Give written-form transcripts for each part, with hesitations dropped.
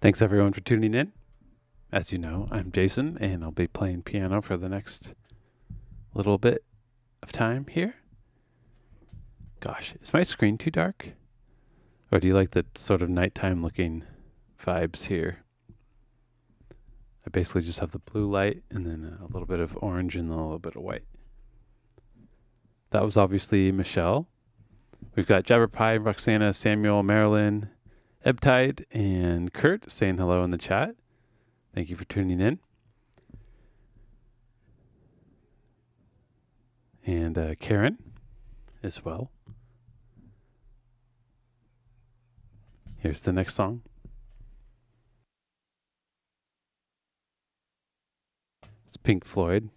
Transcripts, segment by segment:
Thanks everyone for tuning in. As you know, I'm Jason and I'll be playing piano for the next little bit of time here. Gosh, is my screen too dark? Or do you like the sort of nighttime looking vibes here? I basically just have the blue light and then a little bit of orange and then a little bit of white. That was obviously Michelle. We've got Jabberpie, Roxana, Samuel, Marilyn, Ebtide, and Kurt saying hello in the chat. Thank you for tuning in. And Karen as well. Here's the next song. It's Pink Floyd.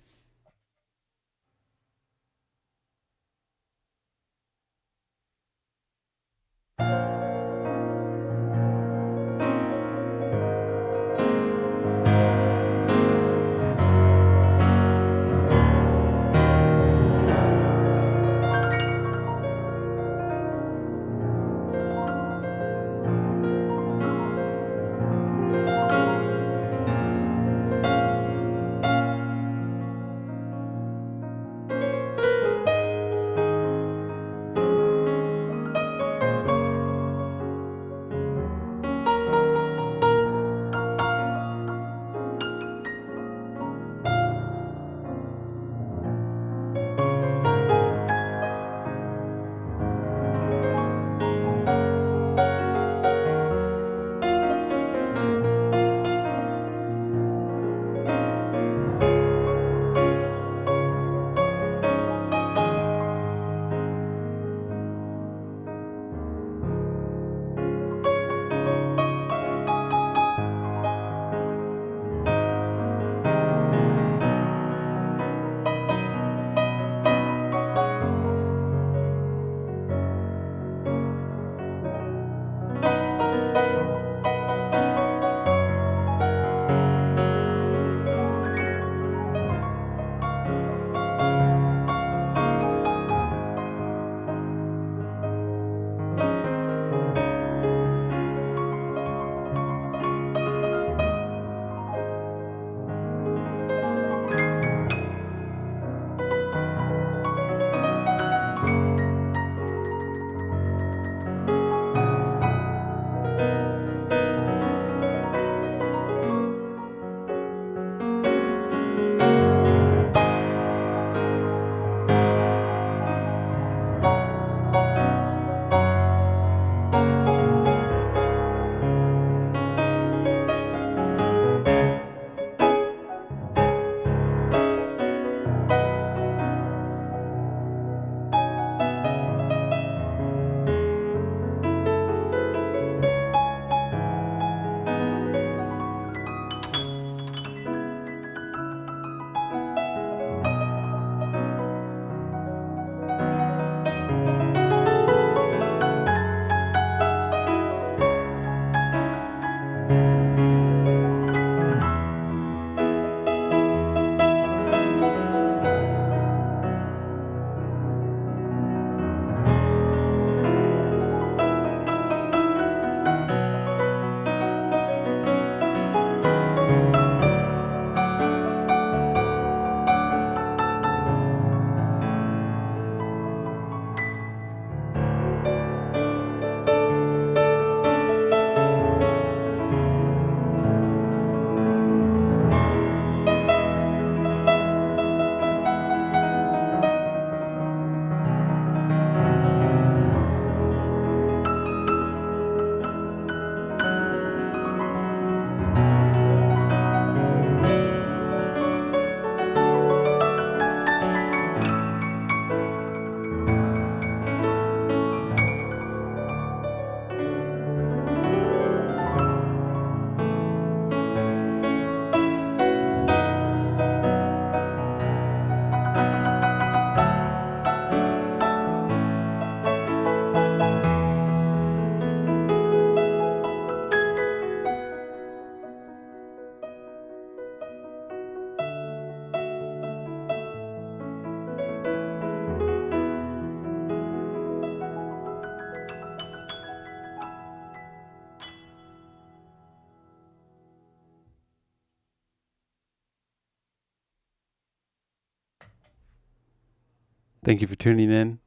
Thank you for tuning in.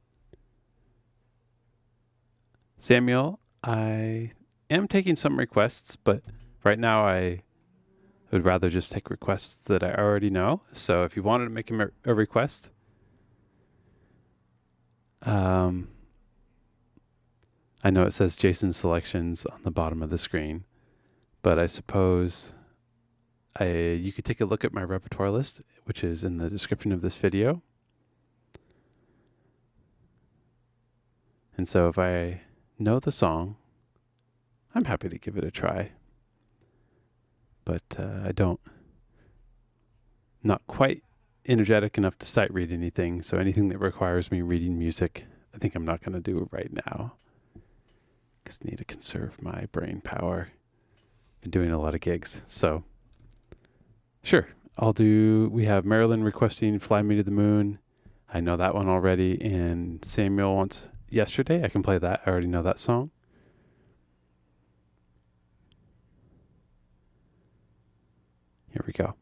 Samuel, I am taking some requests, but right now I would rather just take requests that I already know. So if you wanted to make a request, I know it says Jason Selections on the bottom of the screen, but I suppose you could take a look at my repertoire list, which is in the description of this video. And so if I know the song, I'm happy to give it a try. But I don't, not quite energetic enough to sight read anything. So anything that requires me reading music, I think I'm not going to do it right now. Because I need to conserve my brain power. Been doing a lot of gigs. So sure, we have Marilyn requesting Fly Me to the Moon. I know that one already. And Samuel wants Yesterday. I can play that. I already know that song. Here we go.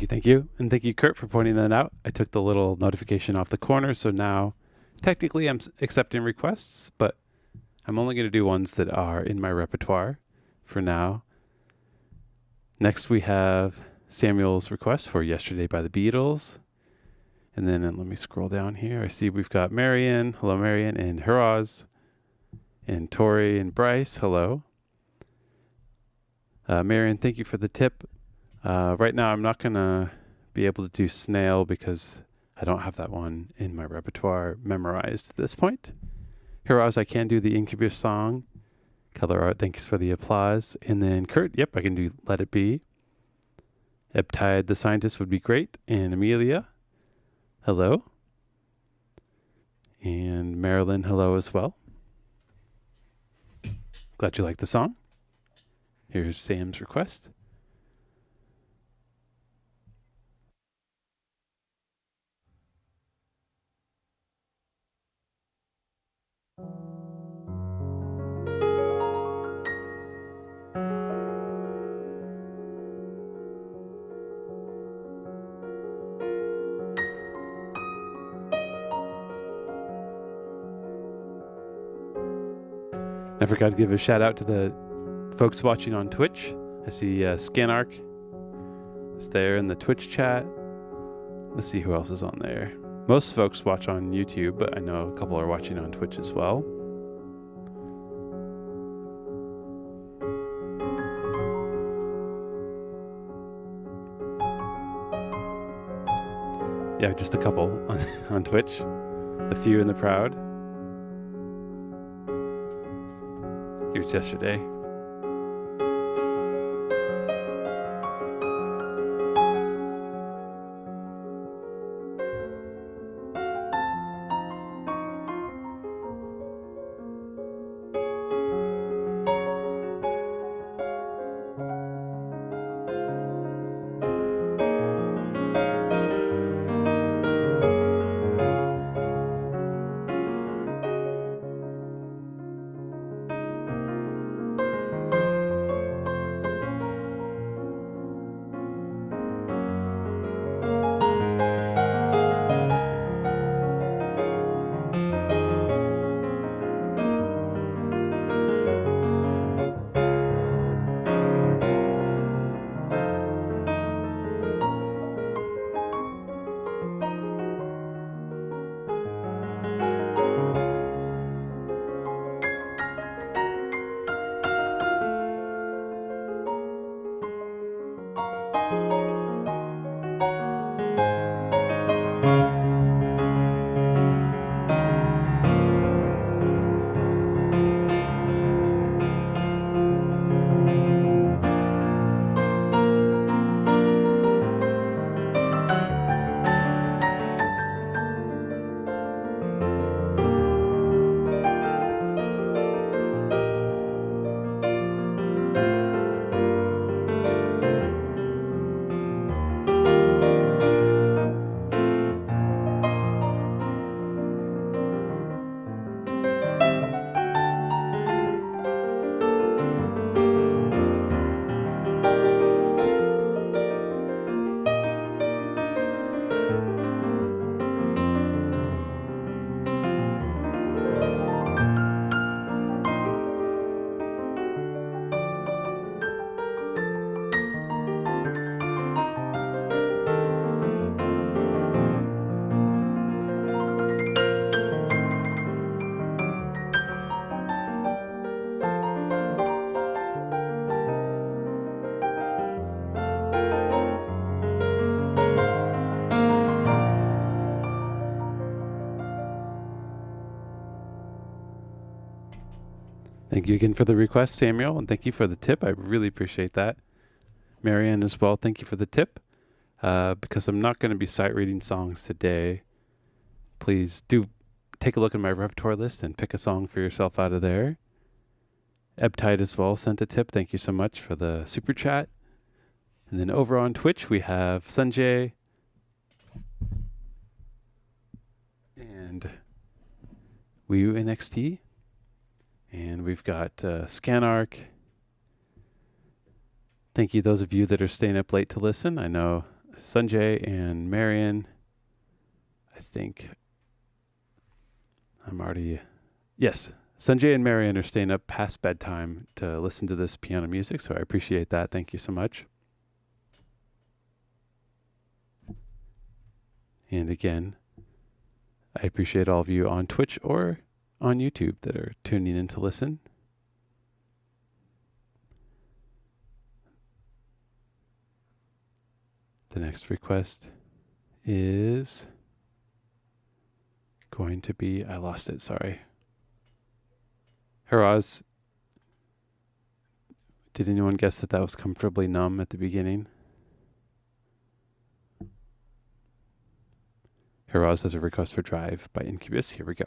Thank you. And thank you, Kurt, for pointing that out. I took the little notification off the corner, so now technically I'm accepting requests, but I'm only going to do ones that are in my repertoire for now. Next, we have Samuel's request for Yesterday by the Beatles. And then let me scroll down here. I see we've got Marion. Hello, Marion. And Haraz. And Tori and Bryce. Hello. Marion, thank you for the tip. Right now, I'm not going to be able to do Snail because I don't have that one in my repertoire memorized at this point. Heroes, I can do the Incubus song. Color Art, thanks for the applause. And then Kurt, yep, I can do Let It Be. Eptide, the Scientist would be great. And Amelia, hello. And Marilyn, hello as well. Glad you like the song. Here's Sam's request. I forgot to give a shout out to the folks watching on Twitch. I see Scanark is there in the Twitch chat. Let's see who else is on there. Most folks watch on YouTube, but I know a couple are watching on Twitch as well. Yeah, just a couple on Twitch. The few and the proud. Here's yesterday. Thank you again for the request, Samuel, and thank you for the tip. I really appreciate that. Marianne as well, thank you for the tip. Because I'm not going to be sight reading songs today, please do take a look at my repertoire list and pick a song for yourself out of there. Ebtide as well sent a tip. Thank you so much for the super chat. And then over on Twitch, we have Sanjay and Wii NXT. And we've got Scanark. Thank you, those of you that are staying up late to listen. I know Sanjay and Marion, I think I'm already... Yes, Sanjay and Marion are staying up past bedtime to listen to this piano music, so I appreciate that. Thank you so much. And again, I appreciate all of you on Twitch or on YouTube that are tuning in to listen. The next request is going to be, I lost it, sorry. Haraz, did anyone guess that was Comfortably Numb at the beginning? Haraz has a request for Drive by Incubus. Here we go.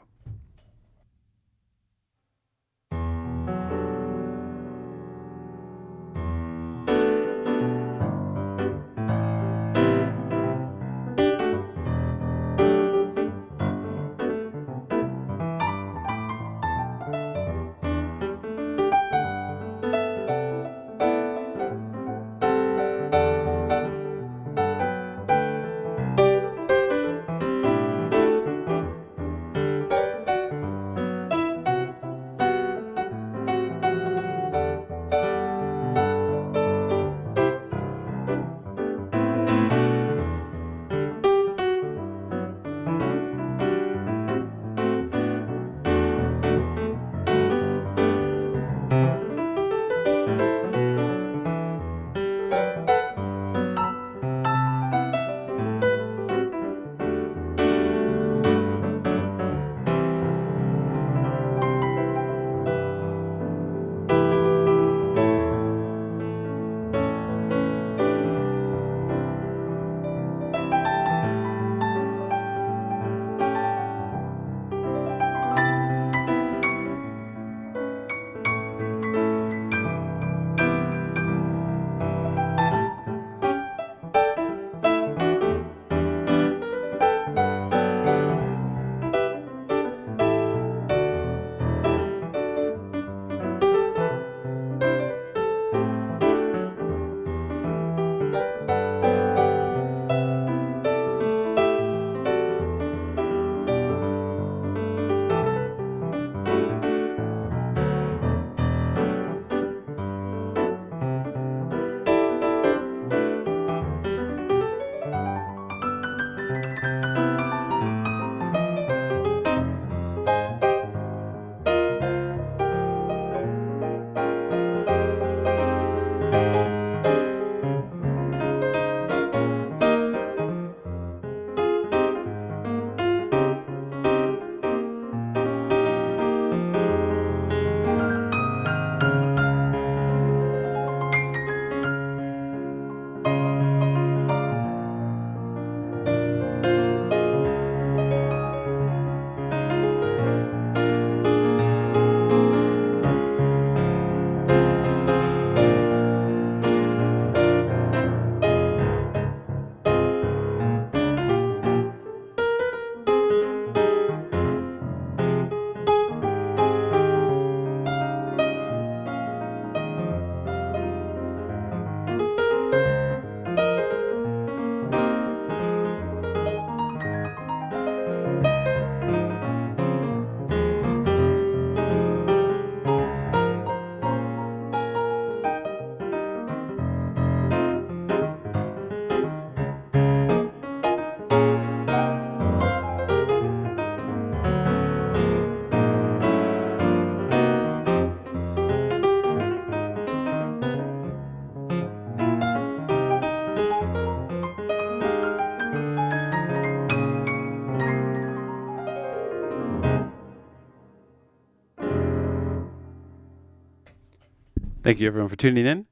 Thank you, everyone, for tuning in.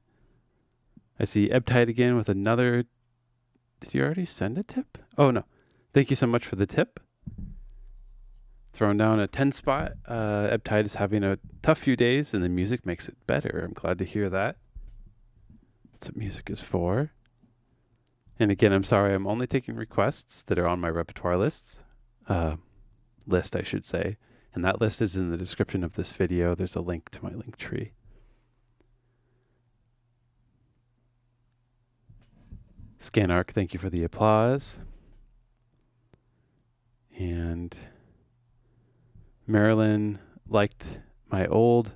I see Ebtide again with another. Did you already send a tip? Oh, no. Thank you so much for the tip. Throwing down a 10 spot. Ebtide is having a tough few days, and the music makes it better. I'm glad to hear that. That's what music is for. And again, I'm sorry, I'm only taking requests that are on my repertoire list, I should say. And that list is in the description of this video. There's a link to my link tree. Scanarc, thank you for the applause. And Marilyn liked my old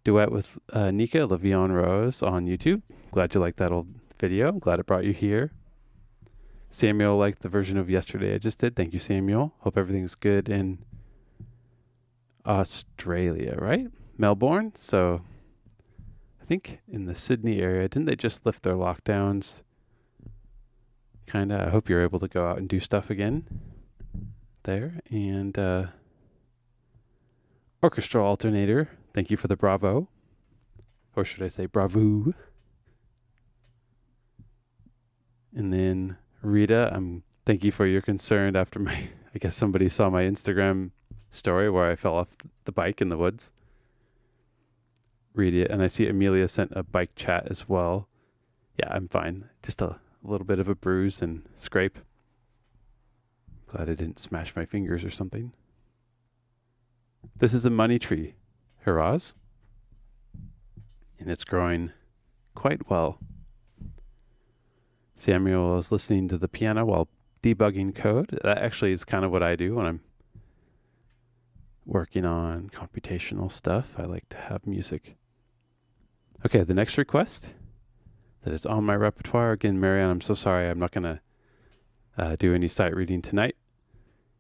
duet with Nika, Le'Veon Rose on YouTube. Glad you liked that old video. I'm glad it brought you here. Samuel liked the version of yesterday I just did. Thank you, Samuel. Hope everything's good in Australia, right? Melbourne. So I think in the Sydney area, didn't they just lift their lockdowns? Kinda. I hope you're able to go out and do stuff again there. And orchestral alternator, thank you for the bravo. Or should I say bravo? And then Rita, thank you for your concern after I guess somebody saw my Instagram story where I fell off the bike in the woods. Rita, and I see Amelia sent a bike chat as well. Yeah, I'm fine. Just a little bit of a bruise and scrape. Glad I didn't smash my fingers or something. This is a money tree, hurrahs. And it's growing quite well. Samuel is listening to the piano while debugging code. That actually is kind of what I do when I'm working on computational stuff. I like to have music. Okay, the next request that is on my repertoire. Again, Marianne, I'm so sorry. I'm not going to do any sight reading tonight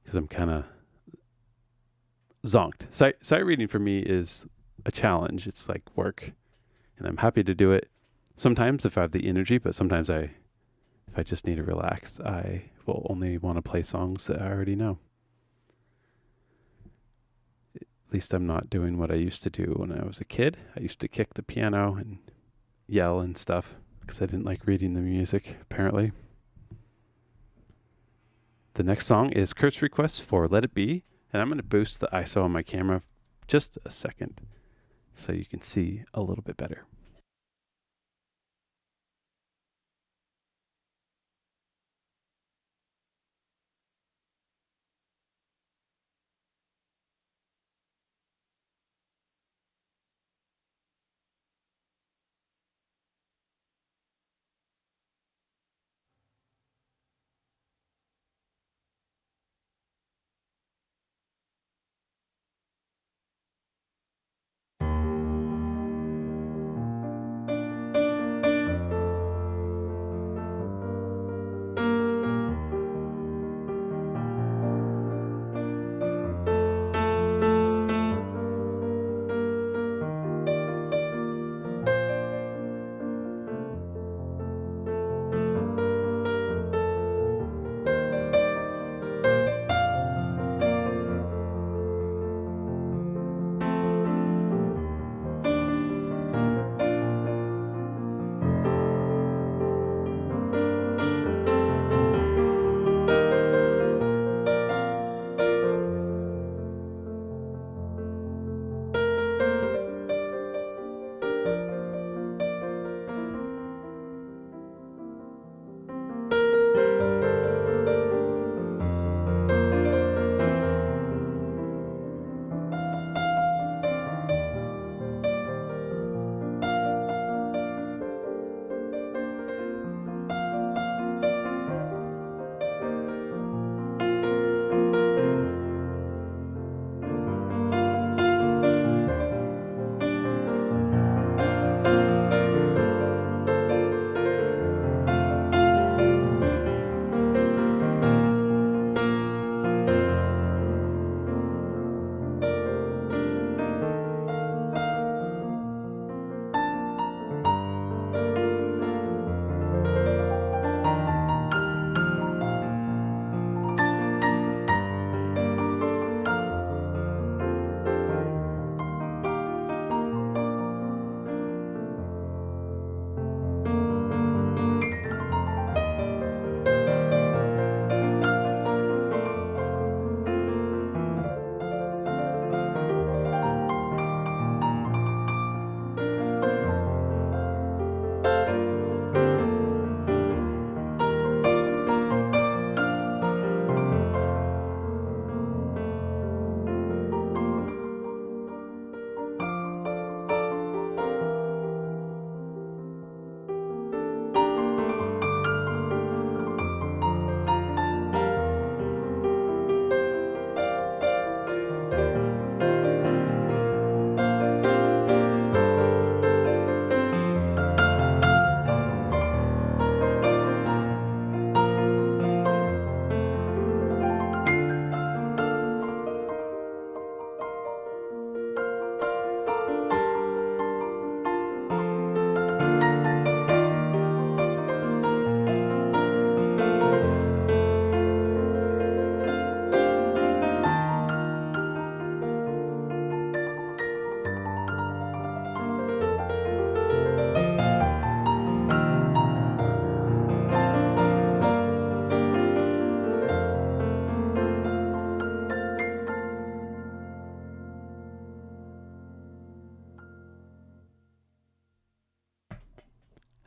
because I'm kind of zonked. Sight reading for me is a challenge. It's like work, and I'm happy to do it sometimes if I have the energy, but sometimes if I just need to relax, I will only want to play songs that I already know. At least I'm not doing what I used to do when I was a kid. I used to kick the piano and yell and stuff because I didn't like reading the music, apparently. The next song is Kurt's request for Let It Be, and I'm going to boost the ISO on my camera just a second so you can see a little bit better.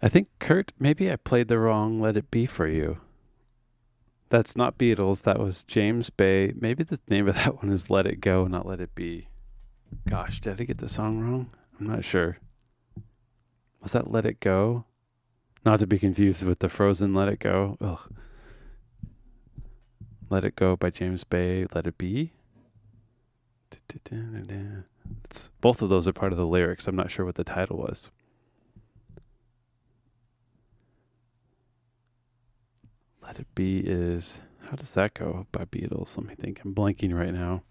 I think, Kurt, maybe I played the wrong Let It Be for you. That's not Beatles. That was James Bay. Maybe the name of that one is Let It Go, not Let It Be. Gosh, did I get the song wrong? I'm not sure. Was that Let It Go? Not to be confused with the Frozen Let It Go. Ugh. Let It Go by James Bay. Let It Be. Both of those are part of the lyrics. I'm not sure what the title was. Let It Be is... How does that go by Beatles? Let me think. I'm blanking right now.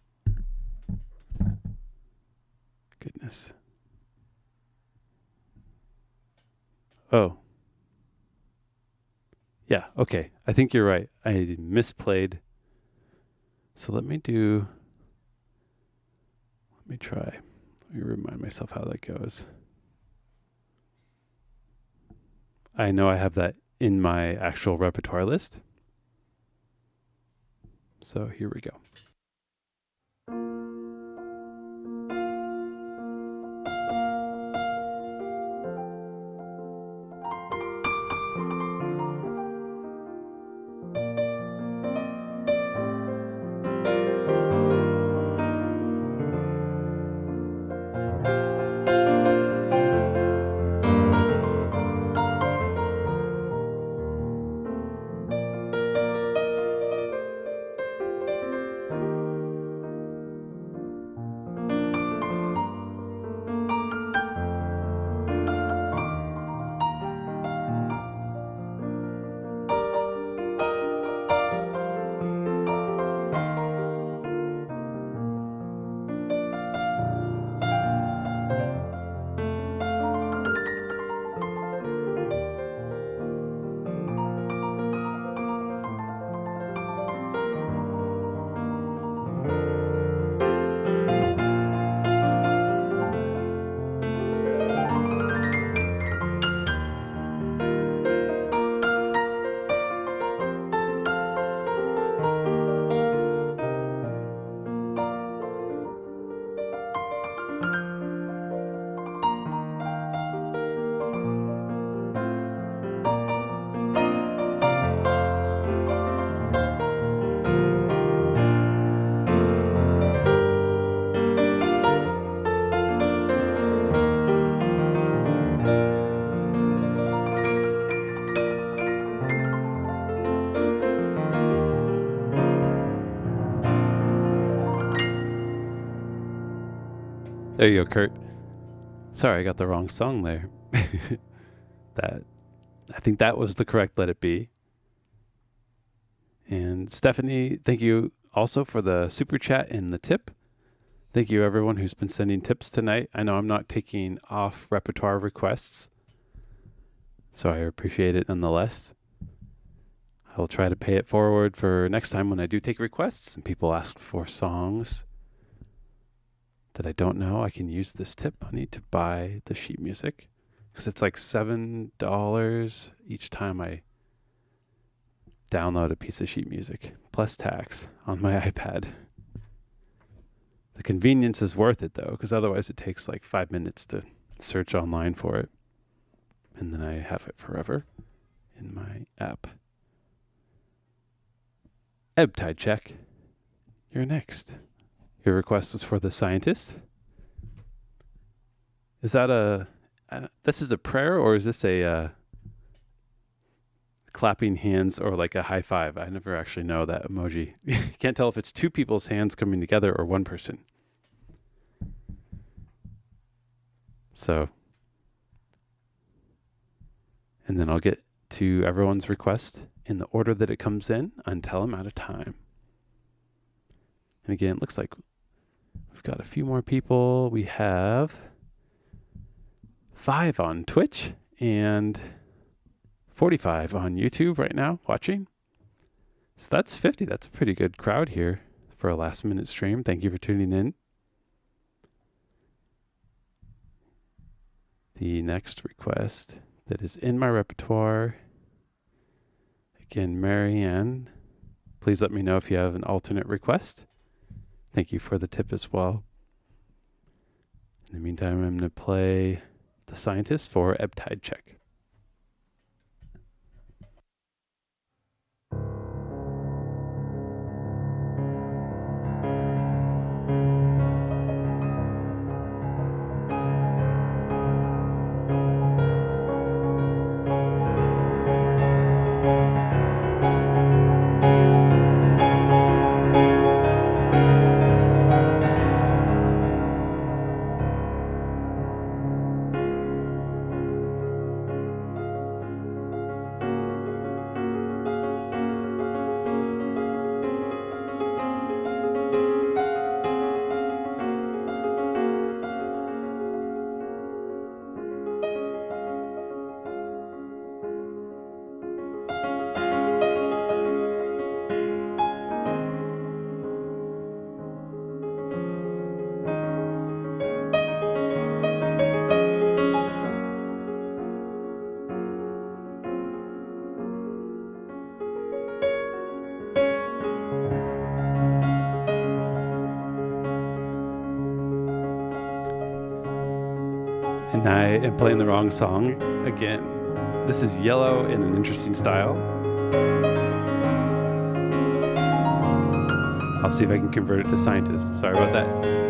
Goodness. Oh. Yeah, okay. I think you're right. I misplayed. So let me try. Let me remind myself how that goes. I know I have that in my actual repertoire list. So here we go. There you go, Kurt. Sorry, I got the wrong song there. I think that was the correct Let It Be. And Stephanie, thank you also for the super chat and the tip. Thank you everyone who's been sending tips tonight. I know I'm not taking off repertoire requests, so I appreciate it nonetheless. I'll try to pay it forward for next time when I do take requests and people ask for songs that I don't know. I can use this tip money to buy the sheet music because it's like $7 each time I download a piece of sheet music plus tax on my iPad. The convenience is worth it though, because otherwise it takes like 5 minutes to search online for it. And then I have it forever in my app. Ebtide check. You're next. Your request was for The Scientist. Is that this is a prayer or is this a clapping hands or like a high five? I never actually know that emoji. Can't tell if it's two people's hands coming together or one person. So, and then I'll get to everyone's request in the order that it comes in until I'm out of time. And again, it looks like we've got a few more people. We have 5 on Twitch and 45 on YouTube right now watching. So that's 50. That's a pretty good crowd here for a last minute stream. Thank you for tuning in. The next request that is in my repertoire. Again, Marianne, please let me know if you have an alternate request. Thank you for the tip as well. In the meantime, I'm going to play The Scientist for Ebtide check. And I am playing the wrong song again. This is Yellow in an interesting style. I'll see if I can convert it to Scientist. Sorry about that.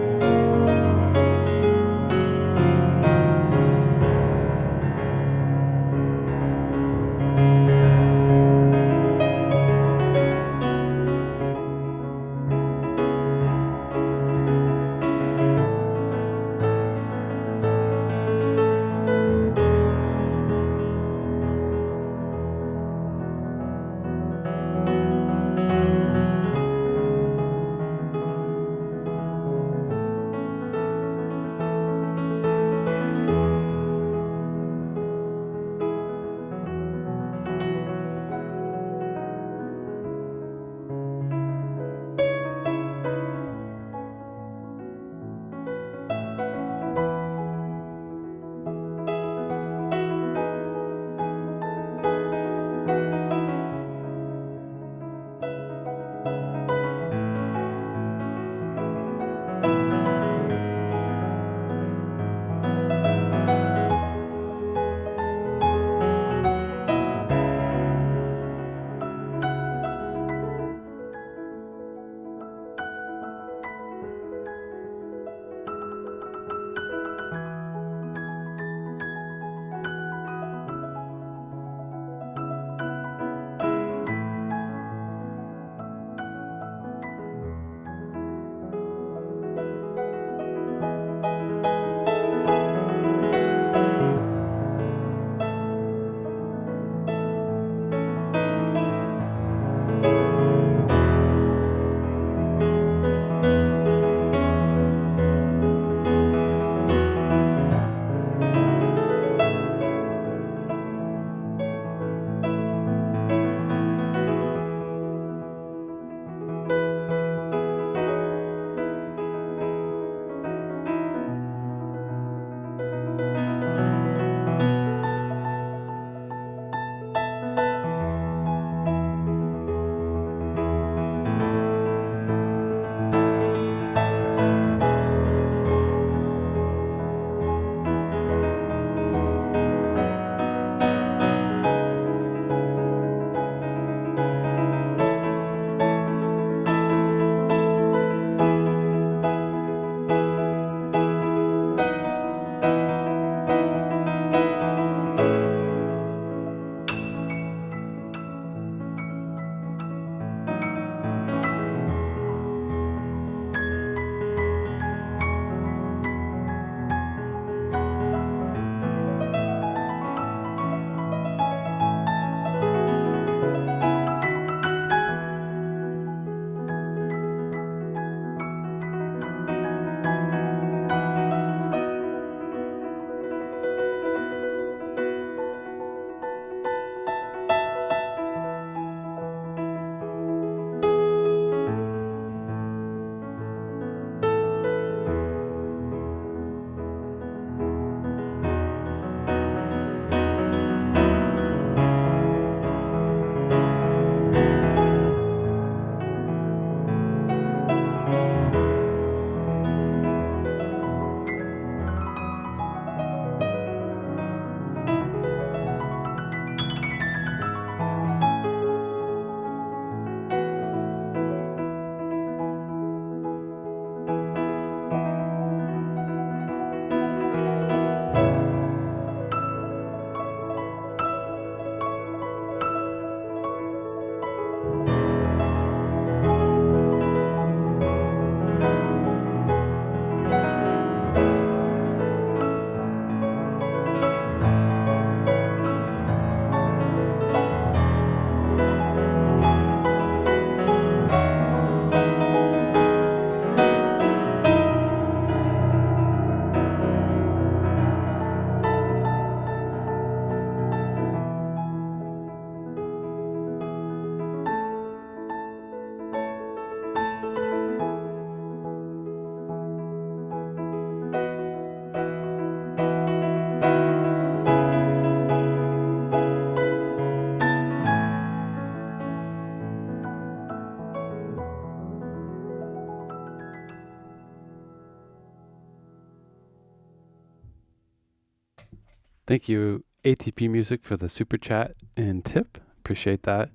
Thank you, ATP Music, for the super chat and tip. Appreciate that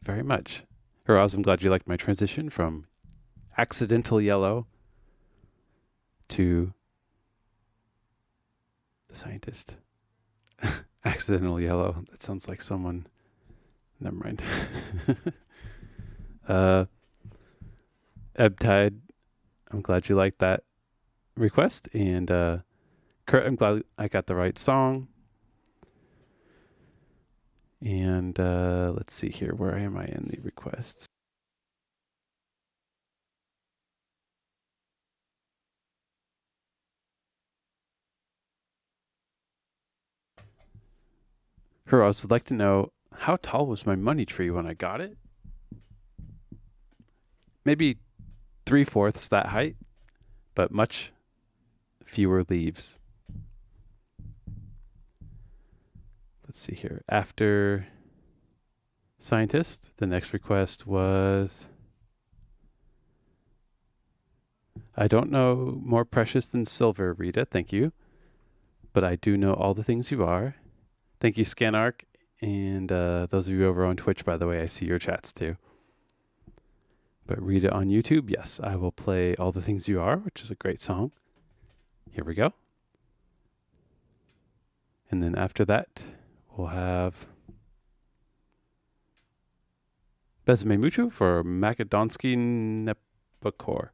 very much. Roz, I'm glad you liked my transition from Accidental Yellow to The Scientist. Accidental Yellow. That sounds like someone. Never mind. Ebtide, I'm glad you liked that request. And Kurt, I'm glad I got the right song. And let's see here. Where am I in the requests? Heroes would like to know, how tall was my money tree when I got it? Maybe 3/4 that height, but much fewer leaves. Let's see here. After Scientist, the next request was, I don't know more precious than silver, Rita. Thank you. But I do know all the things you are. Thank you, Scanark. And those of you over on Twitch, by the way, I see your chats too. But Rita on YouTube, yes, I will play All the Things You Are, which is a great song. Here we go. And then after that, we'll have Besme Mucho for Makedonsky Nepakor.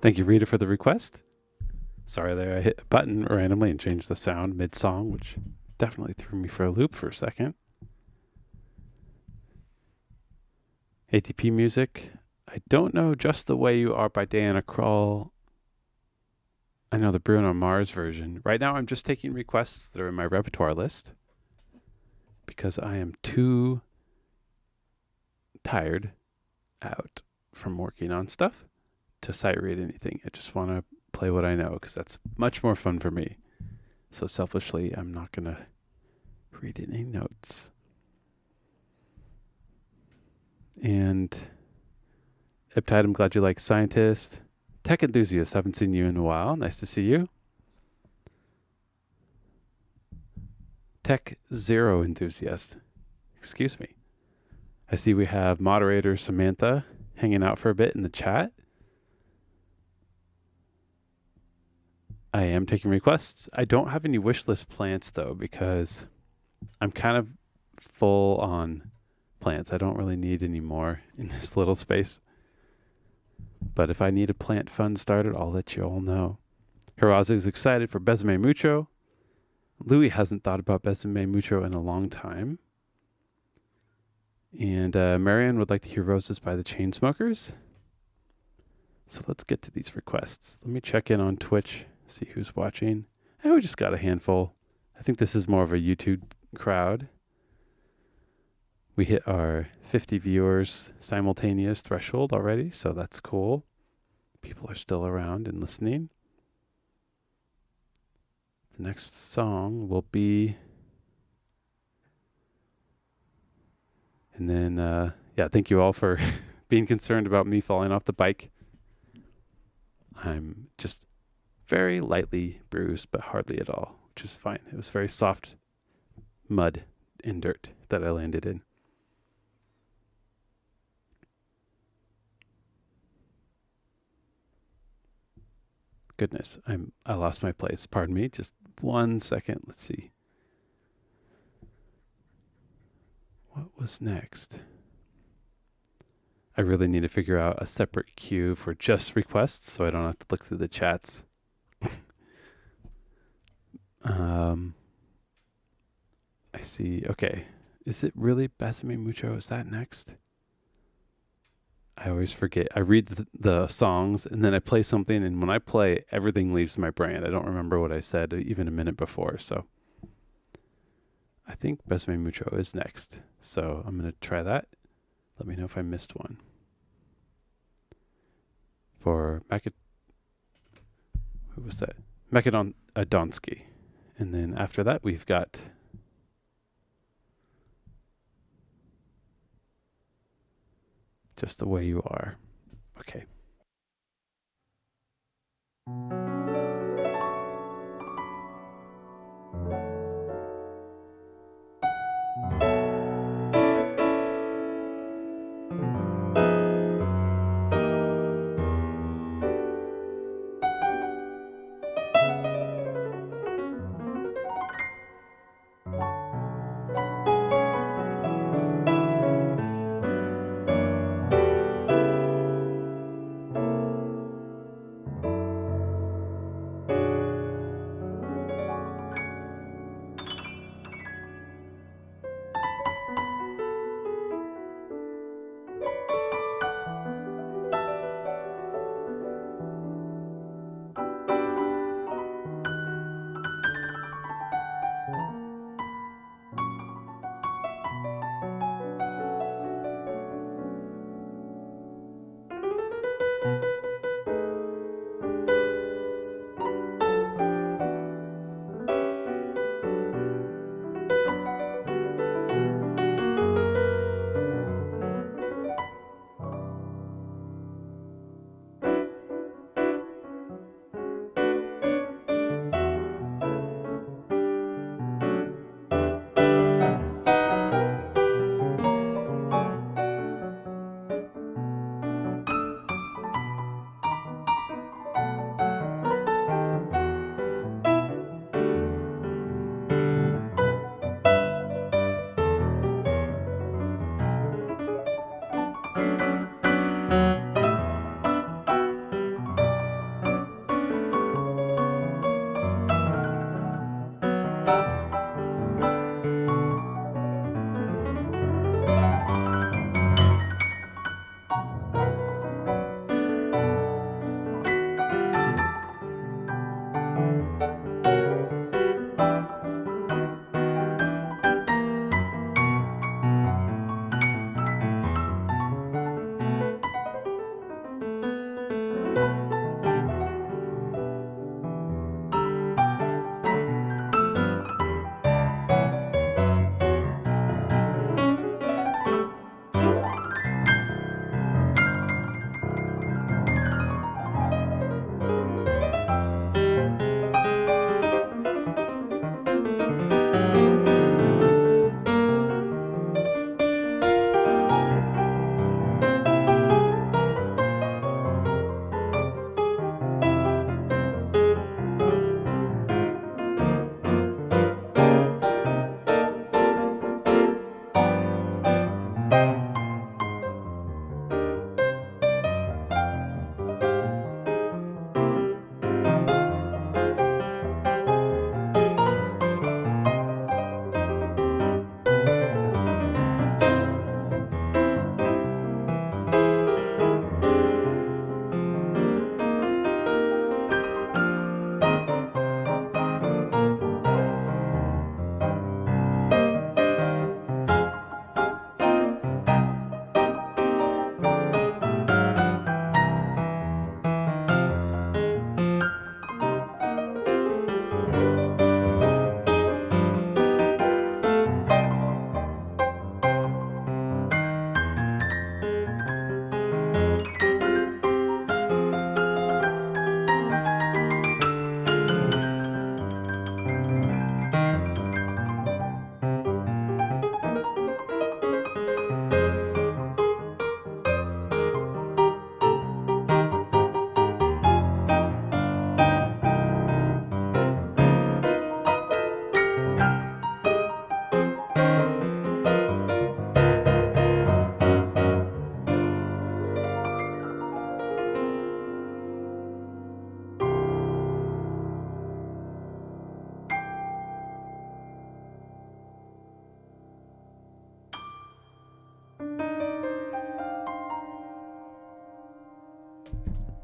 Thank you, Rita, for the request. Sorry there, I hit a button randomly and changed the sound mid-song, which definitely threw me for a loop for a second. ATP music. I don't know Just the Way You Are by Diana Krall. I know the Bruno Mars version. Right now I'm just taking requests that are in my repertoire list because I am too tired out from working on stuff to sight read anything. I just want to play what I know because that's much more fun for me. So selfishly, I'm not going to read any notes. And Iptide, I'm glad you like Scientist. Tech Enthusiast, haven't seen you in a while. Nice to see you. Tech Zero Enthusiast. Excuse me. I see we have moderator Samantha hanging out for a bit in the chat. I am taking requests. I don't have any wish list plants though because I'm kind of full on plants. I don't really need any more in this little space. But if I need a plant fund started, I'll let you all know. Hirazu is excited for Besame Mucho. Louis hasn't thought about Besame Mucho in a long time. And Marianne would like to hear Roses by the Chainsmokers. So let's get to these requests. Let me check in on Twitch, see who's watching. And we just got a handful. I think this is more of a YouTube crowd. We hit our 50 viewers simultaneous threshold already, so that's cool. People are still around and listening. The next song will be... And then, yeah, thank you all for being concerned about me falling off the bike. I'm just very lightly bruised, but hardly at all, which is fine. It was very soft mud and dirt that I landed in. Goodness, I lost my place. Pardon me. Just 1 second. Let's see. What was next? I really need to figure out a separate queue for just requests so I don't have to look through the chats. I see. Okay. Is it really Besame Mucho? Is that next? I always forget. I read the songs and then I play something, and when I play, everything leaves my brain. I don't remember what I said even a minute before. So I think Besame Mucho is next. So I'm going to try that. Let me know if I missed one. For who was that? Macedon Adonsky. And then after that, we've got Just the Way You Are. Okay.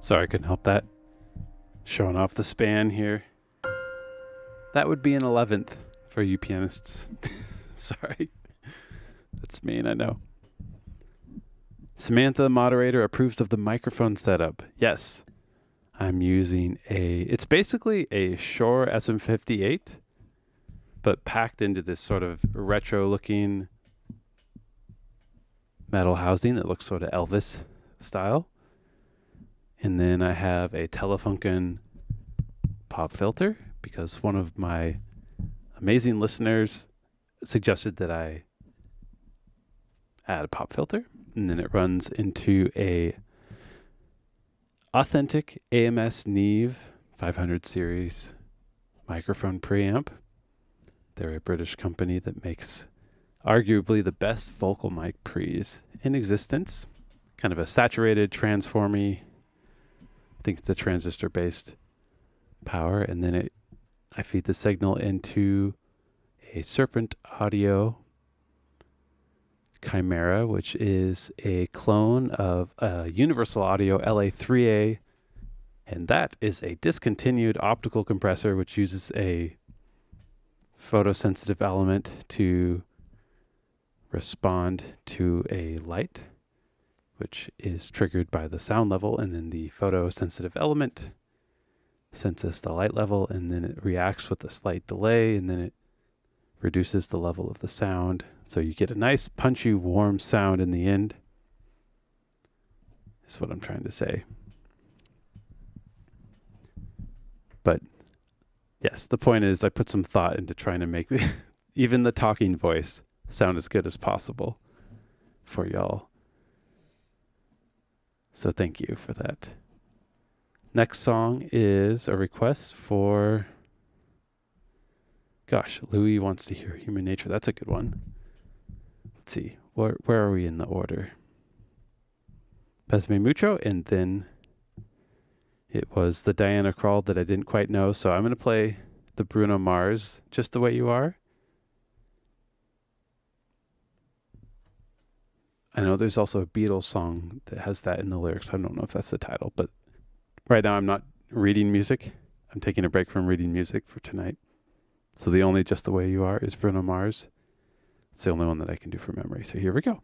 Sorry, I couldn't help that. Showing off the span here. That would be an 11th for you pianists. Sorry. That's mean, I know. Samantha, the moderator, approves of the microphone setup. Yes. I'm using it's basically a Shure SM58, but packed into this sort of retro looking metal housing that looks sort of Elvis style. And then I have a Telefunken pop filter because one of my amazing listeners suggested that I add a pop filter. And then it runs into a authentic AMS Neve 500 series microphone preamp. They're a British company that makes arguably the best vocal mic pre's in existence. Kind of a saturated, transformy, I think it's a transistor-based power. And then I feed the signal into a Serpent Audio Chimera, which is a clone of a Universal Audio LA3A, and that is a discontinued optical compressor which uses a photosensitive element to respond to a light, which is triggered by the sound level, and then the photosensitive element senses the light level, and then it reacts with a slight delay, and then it reduces the level of the sound. So you get a nice punchy, warm sound in the end. Is what I'm trying to say. But yes, the point is I put some thought into trying to make even the talking voice sound as good as possible for y'all. So thank you for that. Next song is a request for... Gosh, Louis wants to hear Human Nature. That's a good one. Let's see. Where are we in the order? Pesme Mucho, and then it was the Diana Krall that I didn't quite know. So I'm going to play the Bruno Mars, Just the Way You Are. I know there's also a Beatles song that has that in the lyrics. I don't know if that's the title, but right now I'm not reading music. I'm taking a break from reading music for tonight. So the only Just the Way You Are is Bruno Mars. It's the only one that I can do from memory. So here we go.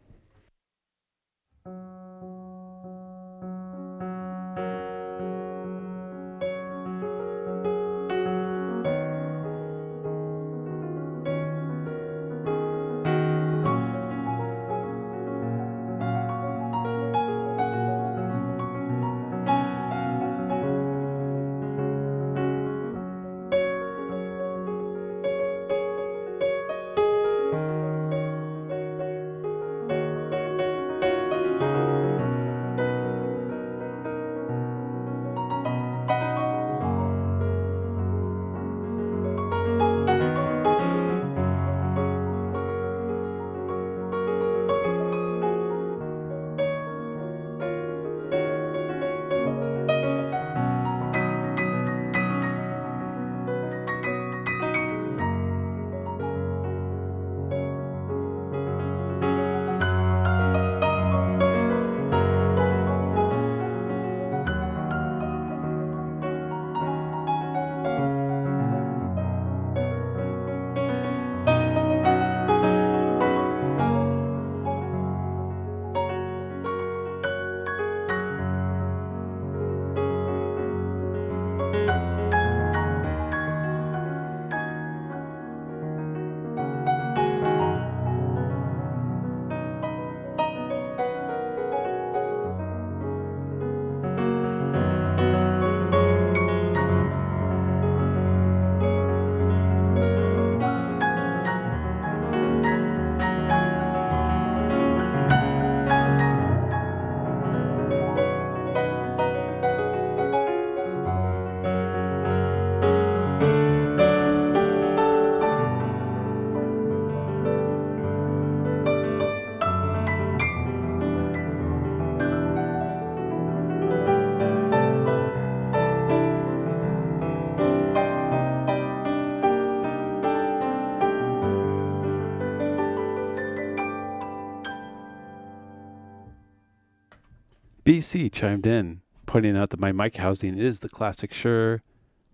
BC chimed in, pointing out that my mic housing is the classic Shure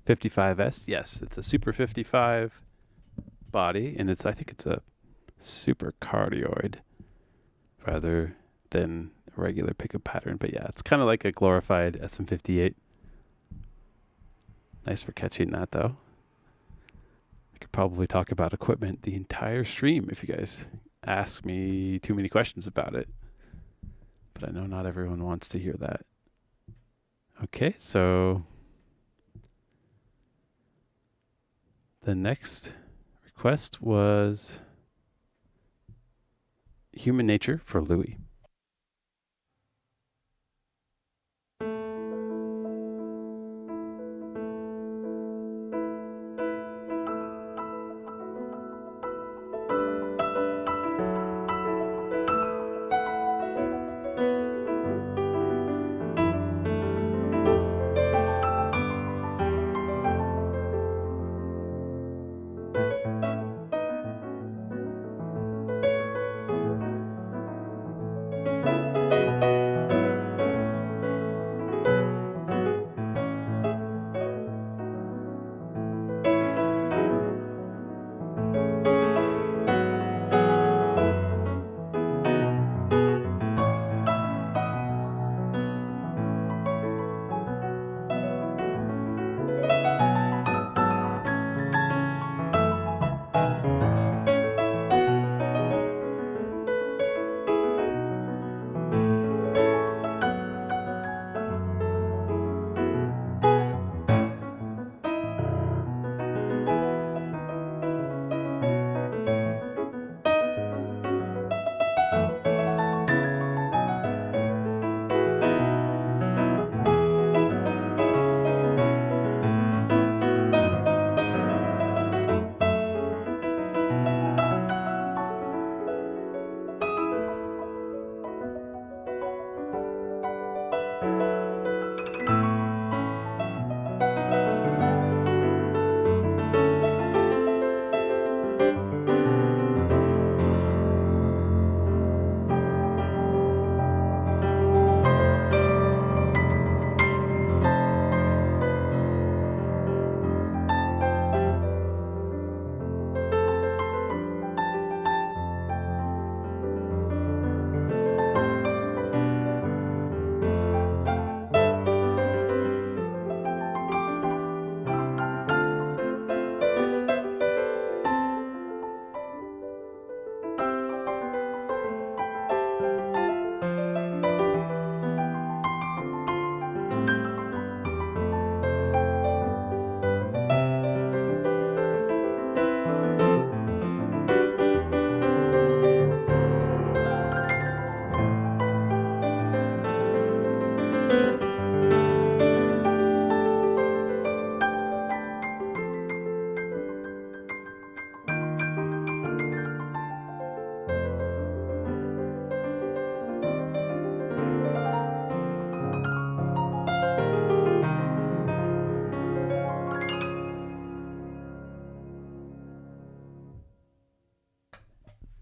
55S. Yes, it's a Super 55 body, and I think it's a super cardioid rather than a regular pickup pattern. But yeah, it's kind of like a glorified SM58. Nice for catching that, though. I could probably talk about equipment the entire stream if you guys ask me too many questions about it. But I know not everyone wants to hear that. Okay, so the next request was Human Nature for Louis.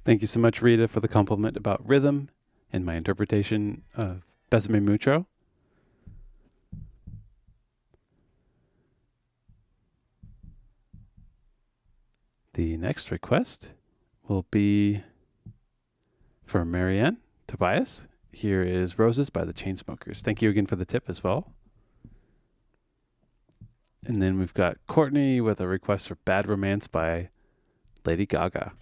Thank you so much, Rita, for the compliment about rhythm and my interpretation of Besame Mucho. The next request will be for Marianne Tobias. Here is Roses by the Chainsmokers. Thank you again for the tip as well. And then we've got Courtney with a request for Bad Romance by Lady Gaga.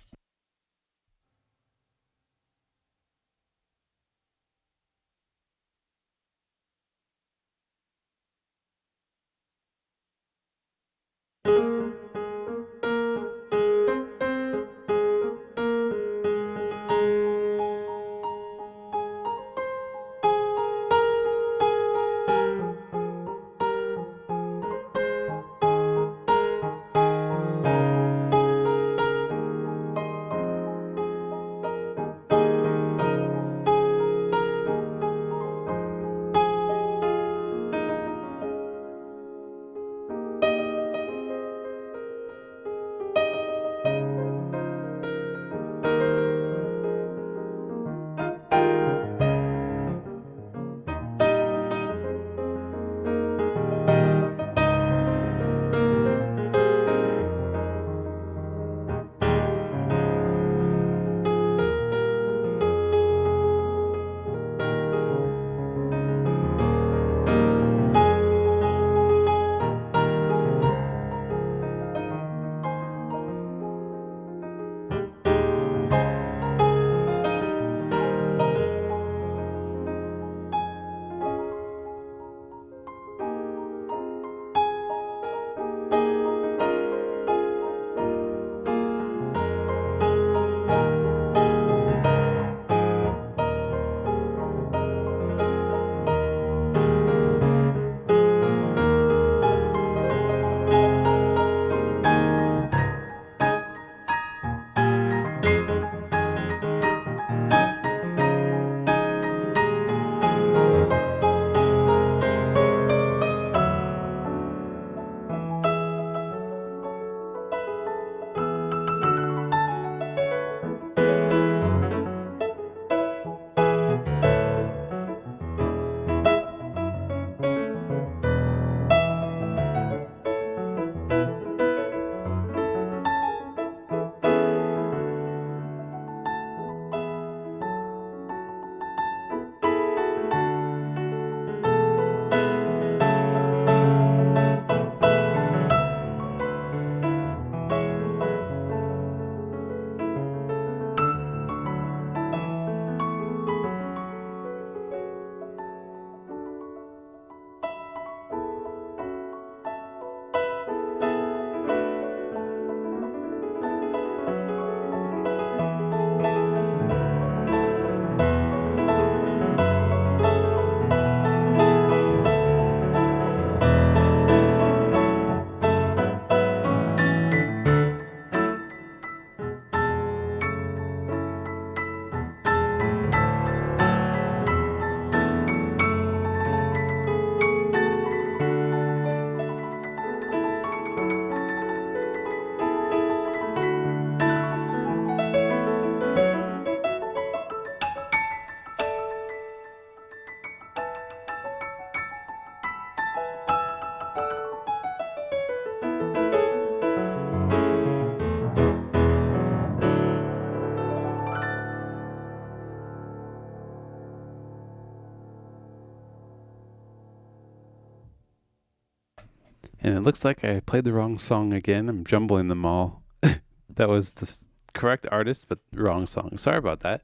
And it looks like I played the wrong song again. I'm jumbling them all. That was the correct artist, but wrong song. Sorry about that.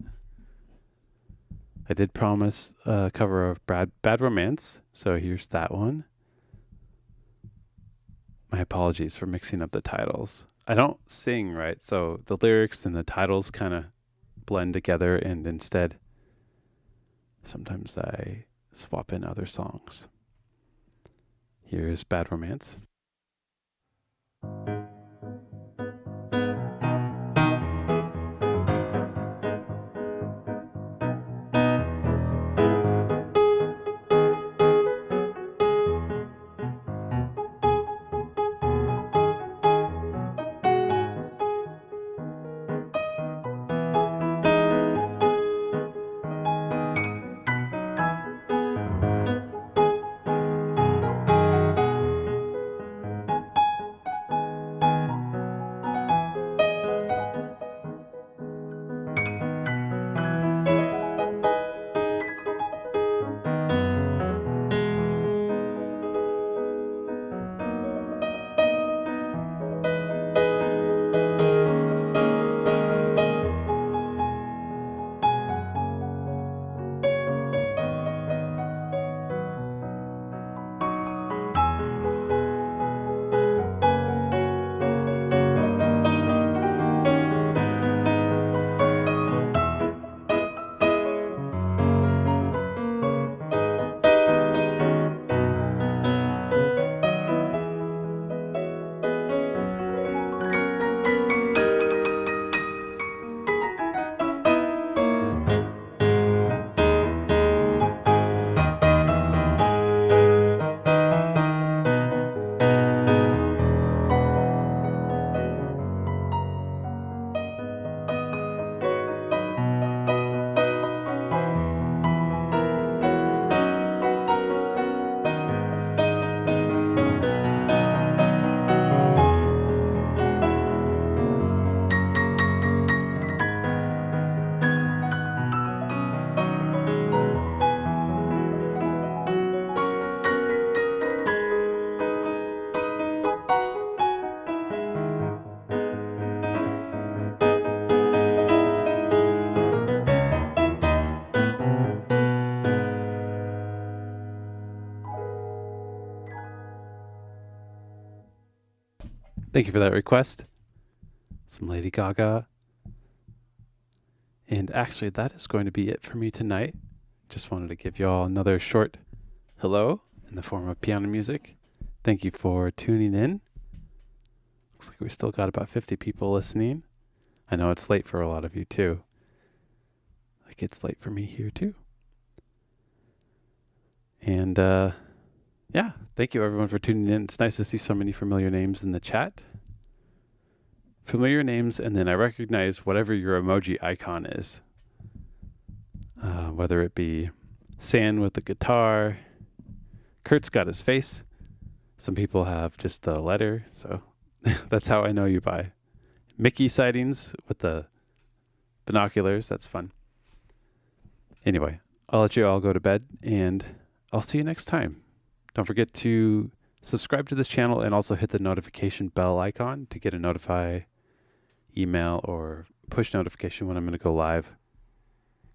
I did promise a cover of Bad Romance, so here's that one. My apologies for mixing up the titles. I don't sing, right? So the lyrics and the titles kind of blend together, and instead, sometimes I swap in other songs. Here's Bad Romance. Thank you for that request. Some Lady Gaga. And actually, that is going to be it for me tonight. Just wanted to give you all another short hello in the form of piano music. Thank you for tuning in. Looks like we still got about 50 people listening. I know it's late for a lot of you too. Like it's late for me here too. And yeah, thank you everyone for tuning in. It's nice to see so many familiar names in the chat. Familiar names, and then I recognize whatever your emoji icon is. Whether it be San with the guitar, Kurt's got his face. Some people have just a letter, so that's how I know you by. Mickey sightings with the binoculars, that's fun. Anyway, I'll let you all go to bed, and I'll see you next time. Don't forget to subscribe to this channel and also hit the notification bell icon to get a notify email or push notification when I'm going to go live,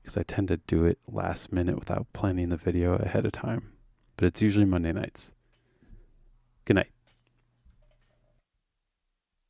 because I tend to do it last minute without planning the video ahead of time. But it's usually Monday nights. Good night.